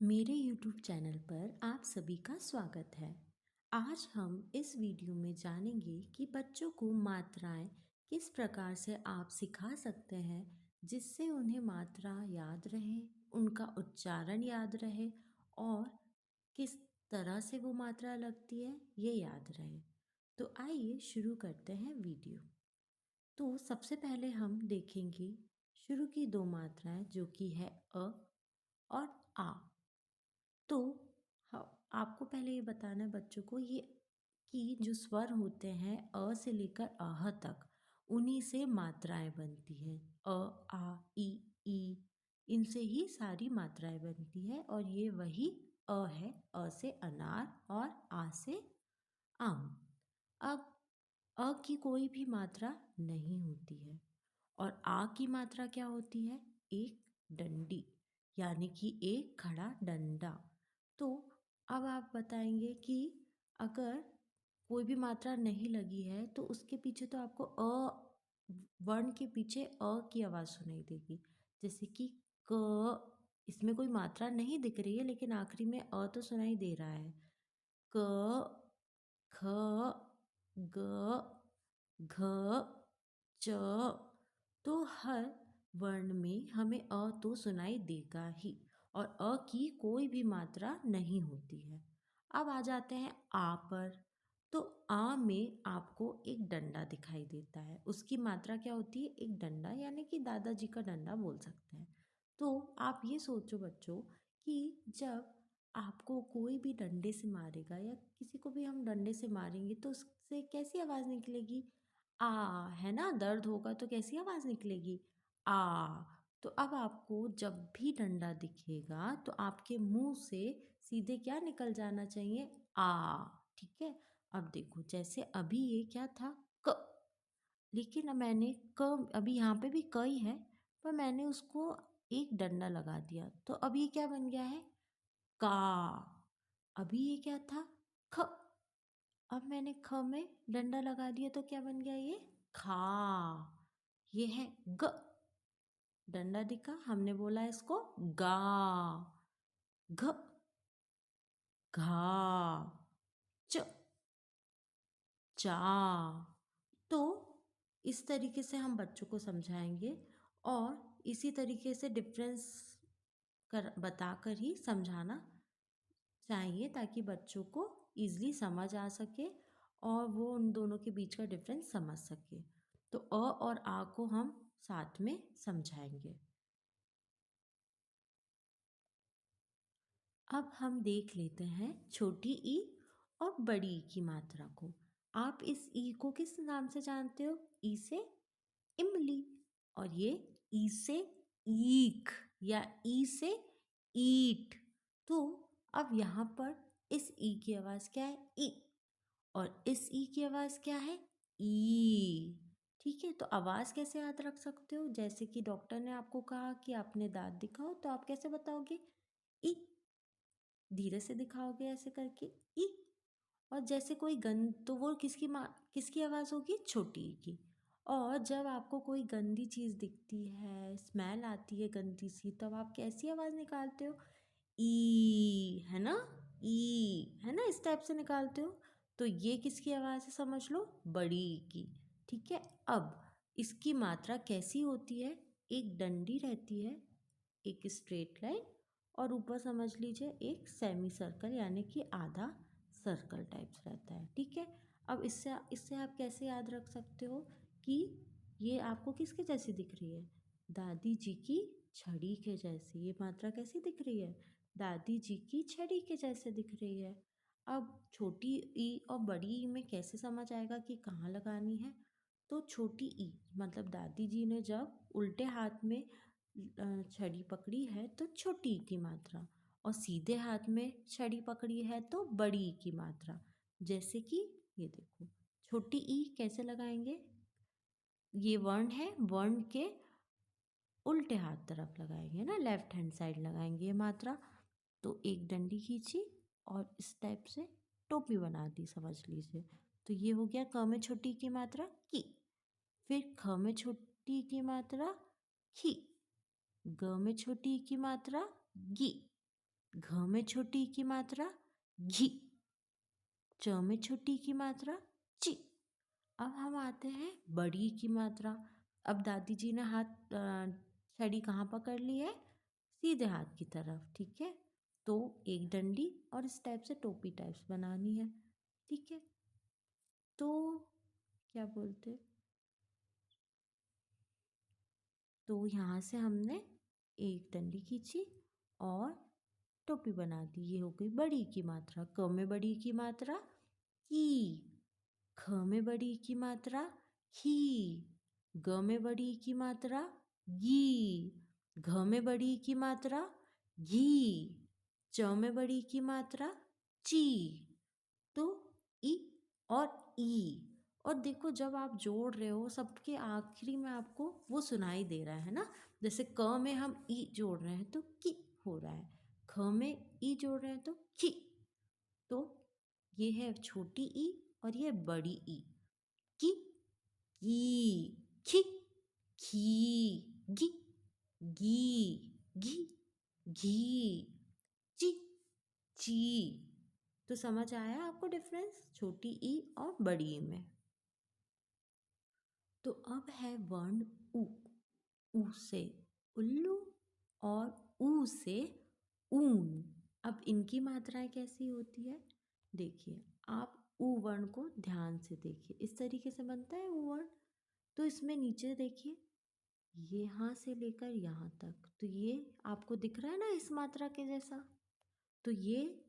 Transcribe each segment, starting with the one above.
मेरे YouTube channel पर आप सभी का स्वागत है। आज हम इस वीडियो में जानेंगे कि बच्चों को मात्राएं किस प्रकार से आप सिखा सकते हैं जिससे उन्हें मात्रा याद रहे, उनका उच्चारण याद रहे और किस तरह से वो मात्रा लगती है ये याद रहे। तो आइए शुरू करते हैं वीडियो। तो सबसे पहले हम देखेंगे शुरू की दो मात्राएं जो कि है अ और आ। तो हाँ, आपको पहले ये बताना है बच्चों को ये कि जो स्वर होते हैं अ से लेकर अह तक उन्हीं से मात्राएं बनती हैं। अ, आ, ई इनसे ही सारी मात्राएं बनती है और ये वही अ है। अ से अनार और आ से आम। अब अ की कोई भी मात्रा नहीं होती है और आ की मात्रा क्या होती है? एक डंडी, यानी कि एक खड़ा डंडा। तो अब आप बताएंगे कि अगर कोई भी मात्रा नहीं लगी है तो उसके पीछे तो आपको अ वर्ण के पीछे अ की आवाज़ सुनाई देगी। जैसे कि क, इसमें कोई मात्रा नहीं दिख रही है लेकिन आखिरी में अ तो सुनाई दे रहा है। क, ख, ग, घ, च। तो हर वर्ण में हमें अ तो सुनाई देगा ही और अ की कोई भी मात्रा नहीं होती है। अब आ जाते हैं आ पर। तो आ में आपको एक डंडा दिखाई देता है, उसकी मात्रा क्या होती है? एक डंडा, यानी कि दादाजी का डंडा बोल सकते हैं। तो आप ये सोचो बच्चों कि जब आपको कोई भी डंडे से मारेगा या किसी को भी हम डंडे से मारेंगे तो उससे कैसी आवाज़ निकलेगी? आ, है ना? दर्द होगा तो कैसी आवाज़ निकलेगी? आ। तो अब आपको जब भी डंडा दिखेगा तो आपके मुंह से सीधे क्या निकल जाना चाहिए? आ। ठीक है। अब देखो जैसे अभी ये क्या था? क। लेकिन अब मैंने क, अभी यहाँ पे भी क ही है, पर मैंने उसको एक डंडा लगा दिया तो अब ये क्या बन गया है? का। अभी ये क्या था? ख। अब मैंने ख में डंडा लगा दिया तो क्या बन गया ये? खा। ये है ग। डंडा दिखा, हमने बोला इसको गा। घ, घा, च, चा। तो इस तरीके से हम बच्चों को समझाएंगे और इसी तरीके से डिफरेंस कर बताकर ही समझाना चाहिए ताकि बच्चों को ईज़िली समझ आ सके और वो उन दोनों के बीच का डिफरेंस समझ सके। तो अ और आ को हम साथ में समझाएंगे। अब हम देख लेते हैं छोटी ई और बड़ी ई की मात्रा को। आप इस ई को किस नाम से जानते हो? ई से इमली, और ये ई से ईख या ई से ईट। तो अब यहाँ पर इस ई की आवाज़ क्या है? ई। और इस ई की आवाज़ क्या है? ई। ठीक है, तो आवाज़ कैसे याद रख सकते हो? जैसे कि डॉक्टर ने आपको कहा कि आपने दांत दिखाओ तो आप कैसे बताओगे? ई। धीरे से दिखाओगे ऐसे करके, ई। और जैसे कोई गंद, तो वो किसकी आवाज़ होगी? छोटी ई की। और जब आपको कोई गंदी चीज़ दिखती है, स्मेल आती है गंदी सी, तब आप कैसी आवाज़ निकालते हो? ई, है ना? ई, है ना? इस टाइप से निकालते हो। तो ये किसकी आवाज़ है समझ लो? बड़ी ई की। ठीक है। अब इसकी मात्रा कैसी होती है? एक डंडी रहती है, एक स्ट्रेट लाइन, और ऊपर समझ लीजिए एक सेमी सर्कल यानी कि आधा सर्कल टाइप्स रहता है। ठीक है। अब इससे इससे आप कैसे याद रख सकते हो कि ये आपको किसके जैसी दिख रही है? दादी जी की छड़ी के जैसी। ये मात्रा कैसी दिख रही है? दादी जी की छड़ी के जैसे दिख रही है। अब छोटी ई और बड़ी ई में कैसे समझ आएगा कि कहाँ लगानी है? तो छोटी ई मतलब दादी जी ने जब उल्टे हाथ में छड़ी पकड़ी है तो छोटी ई की मात्रा, और सीधे हाथ में छड़ी पकड़ी है तो बड़ी ई की मात्रा। जैसे कि ये देखो, छोटी ई कैसे लगाएंगे? ये वर्ण है, वर्ण के उल्टे हाथ तरफ लगाएंगे ना, लेफ्ट हैंड साइड लगाएंगे ये मात्रा। तो एक डंडी खींची और इस टाइप से टोपी बना दी समझ लीजिए। तो ये हो गया क में छोटी की मात्रा की। फिर ख में छोटी की मात्रा खी। ग में छोटी की मात्रा गी। घ में छोटी ई की मात्रा घी, च में छोटी ई की मात्रा ची। अब हम आते हैं बड़ी ई की मात्रा। अब दादी जी ने छड़ी कहाँ पकड़ ली है? सीधे हाथ की तरफ, ठीक है। तो एक डंडी और इस टाइप से टोपी टाइप्स बनानी है, ठीक है। तो क्या बोलते, तो यहाँ से हमने एक डंडी खींची और टोपी बना दी। ये हो गई बड़ी की मात्रा। क में बड़ी की मात्रा की, ख में बड़ी की मात्रा खी, ग में बड़ी की मात्रा गी, घ में बड़ी की मात्रा घी, च में बड़ी की मात्रा ची। तो ई और ई। और देखो जब आप जोड़ रहे हो सबके आखिरी में आपको वो सुनाई दे रहा है ना। जैसे क में हम ई जोड़ रहे हैं तो की हो रहा है, ख में ई जोड़ रहे हैं तो की। तो ये है छोटी ई और ये बड़ी ई। की, खी, खी, गी, घी, घी, ची, ची। तो समझ आया आपको डिफरेंस छोटी ई और बड़ी ई में। तो अब है वर्ण उ। उ से उल्लू और ऊ से ऊन। अब इनकी मात्राएं कैसी होती है? देखिए, आप ऊ वर्ण को ध्यान से देखिए, इस तरीके से बनता है ऊ वर्ण। तो इसमें नीचे देखिए, यहाँ से लेकर यहाँ तक, तो ये आपको दिख रहा है ना इस मात्रा के जैसा। तो ये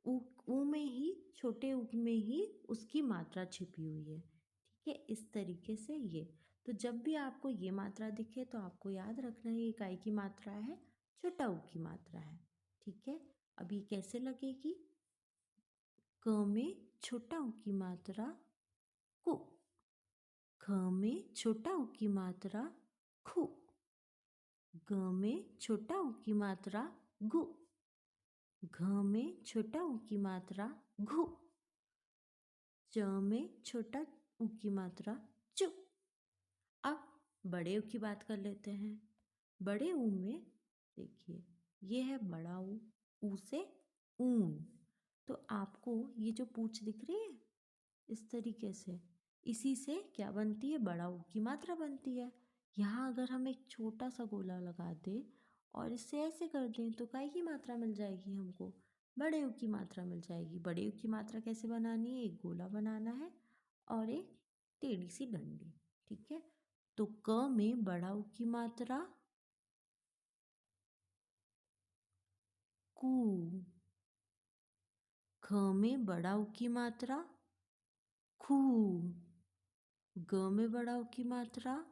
ऊ में ही, छोटे ऊ में ही उसकी मात्रा छिपी हुई है, ठीक है। इस तरीके से ये, तो जब भी आपको ये मात्रा दिखे तो आपको याद रखना है ये इकाई की मात्रा है, छोटा ऊ की मात्रा है, ठीक है। अब ये कैसे लगेगी? क में छोटा ऊ की मात्रा कु, ख में छोटा ऊ की मात्रा खु, ग में छोटा ऊ की मात्रा घु, घ में छोटा ऊ की मात्रा घु, च में छोटा ऊ की मात्रा चु। अब बड़े ऊ की बात कर लेते हैं। बड़े ऊ में देखिए, ये है बड़ा ऊ से ऊन। तो आपको ये जो पूंछ दिख रही है इस तरीके से, इसी से क्या बनती है? बड़ा ऊ की मात्रा बनती है। यहाँ अगर हम एक छोटा सा गोला लगा दें और इससे ऐसे कर दें तो काय की मात्रा मिल जाएगी हमको? बड़े ऊ की मात्रा मिल जाएगी। बड़े ऊ की मात्रा कैसे बनानी है? एक गोला बनाना है और एक टेढ़ी सी डंडी, ठीक है। तो क में बड़ा ऊ की मात्रा कू, ख में बड़ा ऊ की मात्रा खू, ग में बड़ा ऊ की मात्रा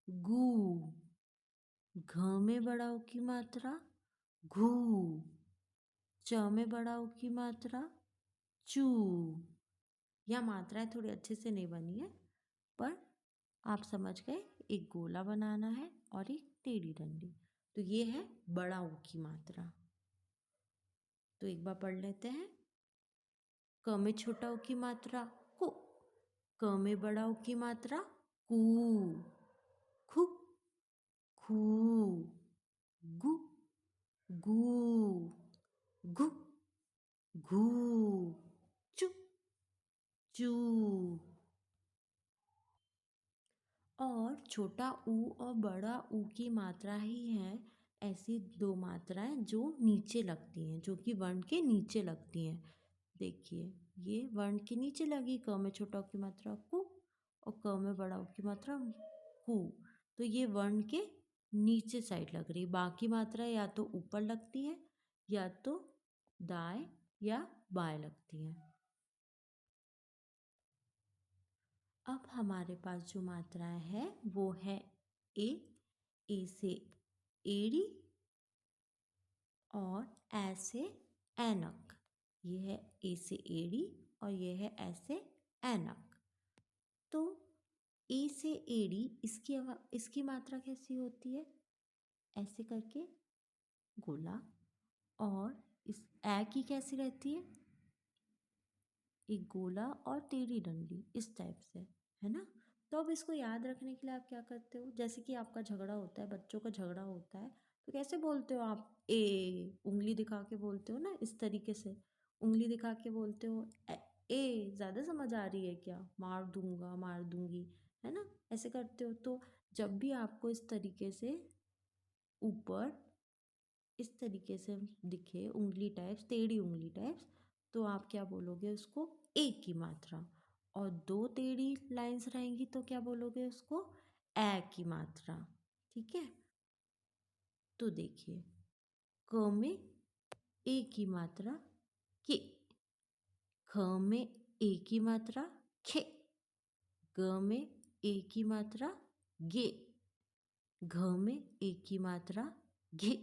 गू, घ में बड़ा ऊ की मात्रा घू, च में बड़ा ऊ की मात्रा चू। यह मात्राएं थोड़ी अच्छे से नहीं बनी है, पर आप समझ गए। एक गोला बनाना है और एक टेढ़ी डंडी। तो ये है बड़ा ऊ की मात्रा। तो एक बार पढ़ लेते हैं। क में छोटा ऊ की मात्रा कु, क में बड़ा ऊ की मात्रा कू, खु, खू, गु, गू, घु, घू, चु, चू। और छोटा ऊ और बड़ा ऊ की मात्रा ही है ऐसी दो मात्राएं जो नीचे लगती हैं, जो कि वर्ण के नीचे लगती हैं। देखिए, ये वर्ण के नीचे लगी, क में छोटा ऊ की मात्रा कु और क में बड़ा ऊ की मात्रा कु। तो ये वर्ण के नीचे साइड लग रही। बाकी मात्रा या तो ऊपर लगती है या तो दाएं या बाएं लगती हैं। अब हमारे पास जो मात्राएं हैं वो है ए से एड़ी और ऐ से ऐनक। ये है ए से एड़ी और ये है ऐ से ऐनक। तो ए से एड़ी, इसकी मात्रा कैसी होती है? ऐसे करके गोला। और इस ऐ की कैसी रहती है? एक गोला और टेढ़ी डंडी, इस टाइप से, है ना। तो अब इसको याद रखने के लिए आप क्या करते हो? जैसे कि आपका झगड़ा होता है, बच्चों का झगड़ा होता है, तो कैसे बोलते हो आप ए? उंगली दिखा के बोलते हो ना, इस तरीके से उंगली दिखा के बोलते हो ए। ज़्यादा समझ आ रही है क्या? मार दूंगा, मार दूंगी, है ना, ऐसे करते हो। तो जब भी आपको इस तरीके से ऊपर इस तरीके से दिखे उंगली टाइप्स, टेढ़ी उंगली टाइप्स, तो आप क्या बोलोगे उसको? ए की मात्रा। और दो टेढ़ी लाइंस रहेंगी तो क्या बोलोगे उसको? ए की मात्रा। ठीक है, तो देखिए, क में ए की मात्रा के, ख में ए की मात्रा खे, ग में ए की मात्रा गे, घ में ए की मात्रा घे,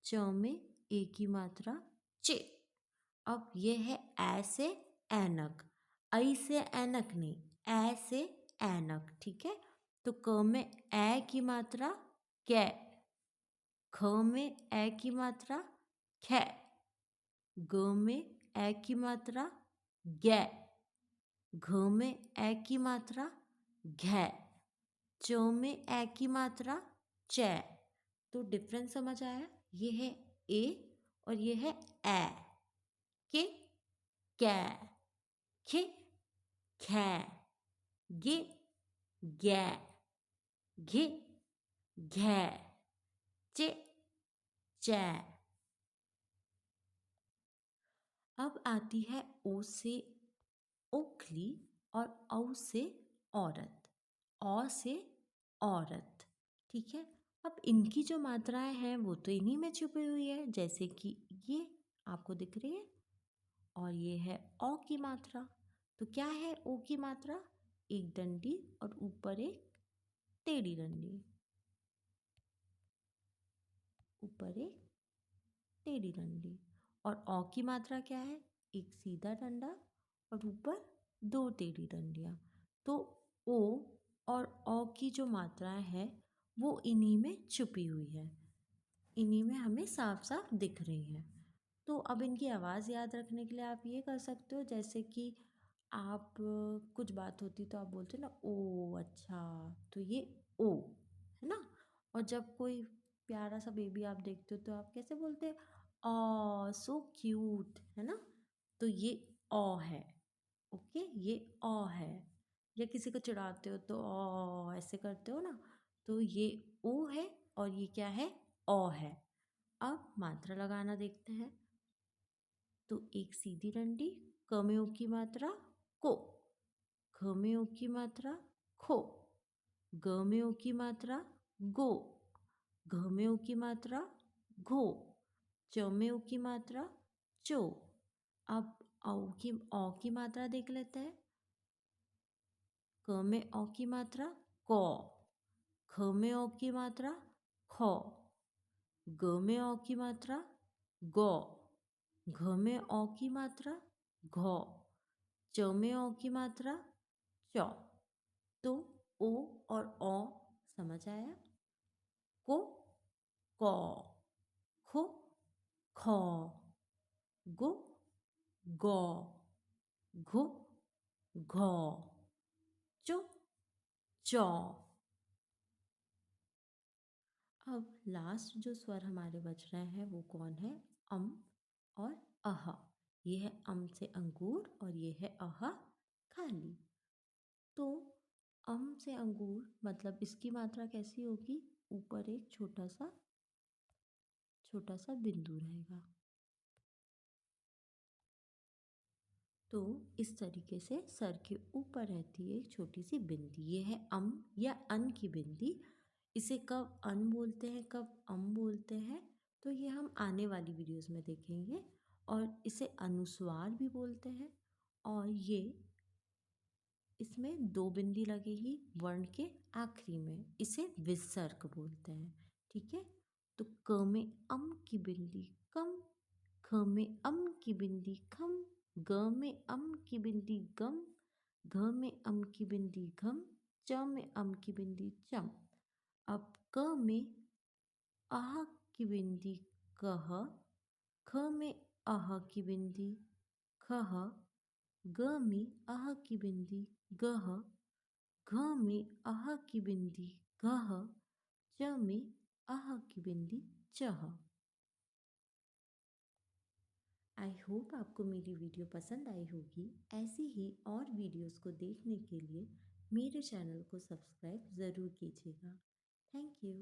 च में ए की मात्रा चे। अब ये है ऐ से ऐनक, ऐ से ऐनक नहीं, ऐ से ऐनक। ठीक है, तो क में ए की मात्रा कै, ख में ए की मात्रा खे, ग में ए की मात्रा गे, घ में ए की मात्रा घै, च में ए की मात्रा चै। तो डिफरेंस समझ आया? ये है ए और ये है ए। के, कै, खे, खे, गे, गै, घे, घै, चे, चै। अब आती है ओ से ओखली और औ से औरत, औ से औरत। ठीक है, अब इनकी जो मात्राएं हैं वो तो इन्हीं में छुपी हुई है, जैसे कि ये आपको दिख रही है, और ये है औ की मात्रा। तो क्या है ओ की मात्रा? एक डंडी और ऊपर एक टेढ़ी डंडी, ऊपर एक टेढ़ी डंडी। और औ की मात्रा क्या है? एक सीधा डंडा और ऊपर दो टेढ़ी डंडियाँ। तो ओ और औ की जो मात्राएं हैं वो इन्हीं में छुपी हुई है, इन्हीं में हमें साफ साफ दिख रही हैं। तो अब इनकी आवाज़ याद रखने के लिए आप ये कर सकते हो, जैसे कि आप कुछ बात होती तो आप बोलते हो ना ओ अच्छा, तो ये ओ है ना। और जब कोई प्यारा सा बेबी आप देखते हो तो आप कैसे बोलते हैं? ओ सो क्यूट, है ना। तो ये ओ है, ओके, ये ओ है। या किसी को चिढ़ाते हो तो ओ ऐसे करते हो ना, तो ये ओ है और ये क्या है? ओ है। अब मात्रा लगाना देखते हैं। तो एक सीधी डंडी, क में ओ की मात्रा को, ख में ओ की मात्रा खो, ग में ओ की मात्रा गो, घ में ओ की मात्रा घो, च में ओ की मात्रा चो। अब औ की मात्रा देख लेते हैं। क में औ की मात्रा कौ, ख में औ की मात्रा खौ, ग में औ की मात्रा गौ, घ में औ की मात्रा घौ, च में औ की मात्रा चौ। तो ओ और औ समझ आया? को, कौ, खो, खौ, गो, गौ, घो, घौ, चो, चौ। अब लास्ट जो स्वर हमारे बच रहे हैं वो कौन है? अम और अह। ये है अम से अंगूर और ये है अह खाली। तो अम से अंगूर मतलब इसकी मात्रा कैसी होगी? ऊपर एक छोटा सा बिंदु रहेगा। तो इस तरीके से सर के ऊपर रहती है एक छोटी सी बिंदी, ये है अम या अन की बिंदी। इसे कब अन बोलते हैं, कब अम बोलते हैं, तो ये हम आने वाली वीडियोस में देखेंगे। और इसे अनुस्वार भी बोलते हैं। और ये इसमें दो बिंदी लगेगी वर्ण के आखिरी में, इसे विसर्ग बोलते हैं। ठीक है, तो क में अम की बिंदी कम, ख में अम की बिंदी खम, ग में अम की बिंदी गम, घ में अम की बिंदी घम, च में अम की बिंदी चम। अब क में आह की बिंदी कह, ख में आह की बिंदी खह, ग में आह की बिंदी गह, घ में आह की बिंदी घह, च में अह की बिंदी चह। आई होप आपको मेरी वीडियो पसंद आई होगी। ऐसी ही और वीडियोस को देखने के लिए मेरे चैनल को सब्सक्राइब ज़रूर कीजिएगा। Thank you.